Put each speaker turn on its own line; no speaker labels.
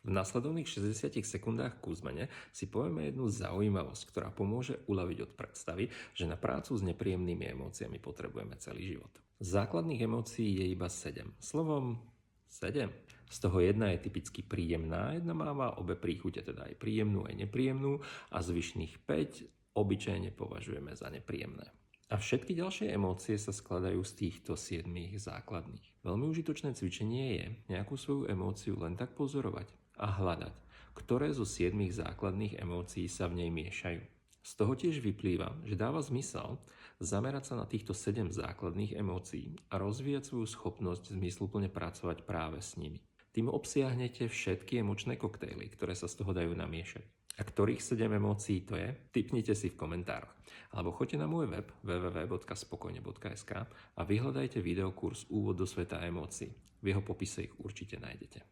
V nasledovných 60 sekundách ku zmene si povieme jednu zaujímavosť, ktorá pomôže uľaviť od predstavy, že na prácu s nepríjemnými emóciami potrebujeme celý život. Základných emócií je iba 7. Slovom 7. Z toho jedna je typicky príjemná, jedna máva obe príchute, teda aj príjemnú, aj nepríjemnú, a zvyšných 5 obyčajne považujeme za nepríjemné. A všetky ďalšie emócie sa skladajú z týchto 7 základných. Veľmi užitočné cvičenie je nejakú svoju emóciu len tak pozorovať a hľadať, ktoré zo 7 základných emócií sa v nej miešajú. Z toho tiež vyplýva, že dáva zmysel zamerať sa na týchto 7 základných emócií a rozvíjať svoju schopnosť zmysluplne pracovať práve s nimi. Tým obsiahnete všetky emočné koktejly, ktoré sa z toho dajú namiešať. A ktorých 7 emócií to je? Tipnite si v komentároch. Alebo choďte na môj web www.spokojne.sk a vyhľadajte videokurs Úvod do sveta emócií. V jeho popise ich určite nájdete.